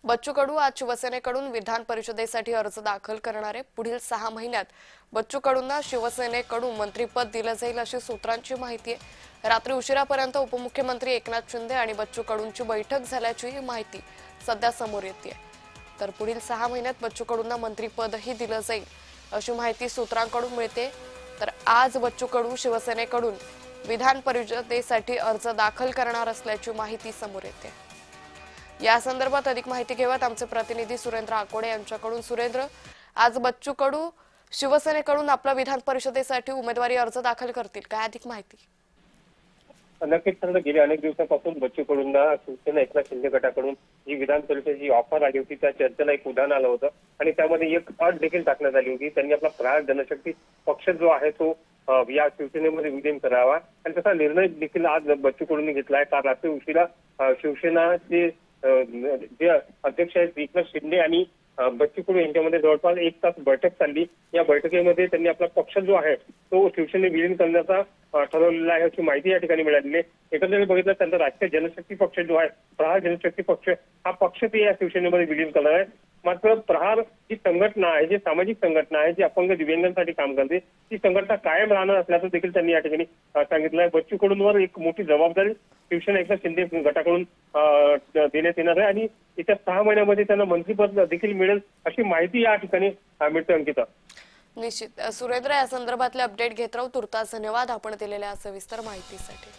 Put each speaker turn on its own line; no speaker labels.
बच्चू कडू आज शिवसेनेकडून विधान परिषदेसाठी अर्ज दाखल करणारे। पुढील 6 महिन्यात बच्चू कडूंना शिवसेनेकडून मंत्रिपद दिलं जाईल अशी सूत्रांची माहिती आहे। रात्री उशिरापर्यंत उपमुख्यमंत्री एकनाथ शिंदे आणि बच्चू कडूंची बैठक झाल्याची माहिती सध्या समोर येते। तर पुढील 6 महिन्यात बच्चू कडूंना मंत्रिपदही दिलं जाईल अशी माहिती सूत्रांकडून मिळते। तर आज बच्चू कडू शिवसेनेकडून विधान परिषदेसाठी अर्ज दाखल करणार असल्याची माहिती समोर येते। या संदर्भात अधिक माहिती घेऊयात आमचे प्रतिनिधी सुरेंद्र आकोडे यांच्याकडून। सुरेंद्र, आज बच्चू कडू शिवसेनेकडून आपला विधान परिषदेसाठी उमेदवारी अर्ज दाखल करतील, काय अधिक माहिती?
नक्कीच सर, गेल्या अनेक दिवसांपासून बच्चू कडूंना शिवसेना एकनाथ शिंदे गटाकडून जी विधान परिषदेची ऑफर आली होती त्या चर्चेला एक उधाण आलं होतं आणि त्यामध्ये एक अट देखील टाकण्यात आली होती। त्यांनी आपला प्रहार जनशक्ती पक्ष जो आहे तो या शिवसेनेमध्ये विलीन करावा आणि तसा निर्णय देखील आज बच्चू कडूंनी घेतला आहे। काल रात्री उशिरा शिवसेनाचे जे अध्यक्ष आहेत एकनाथ शिंदे आणि बच्चू कडू यांच्यामध्ये जवळपास 1 तास बैठक चालली। या बैठकीमध्ये त्यांनी आपला पक्ष जो आहे तो शिवसेनेत विलीन करण्याचा ठरवलेला आहे अशी माहिती या ठिकाणी मिळालेली आहे। एकंदरीत बघितलं त्यांचा राष्ट्रीय जनशक्ती पक्ष जो आहे, प्रहार जनशक्ती पक्ष, हा पक्ष ते या शिवसेनेमध्ये विलीन करणार आहे। मात्र प्रहार ही संघटना आहे, जी सामाजिक संघटना आहे, जी अपंग दिव्यांगांसाठी काम करते, ती संघटना कायम राहणार असल्याचं देखील त्यांनी या ठिकाणी सांगितलं आहे। बच्चू कडूंवर एक मोठी जबाबदारी शिवसेना एकनाथ शिंदे गटाकडून देण्यात येणार आहे आणि येत्या 6 महिन्यामध्ये त्यांना मंत्रिपद देखील मिळेल अशी माहिती या ठिकाणी मिळते। अंकिता,
निश्चित सुरेंद्र, या संदर्भातले अपडेट घेत राहू। तुर्तास धन्यवाद आपण दिलेल्या सविस्तर माहितीसाठी।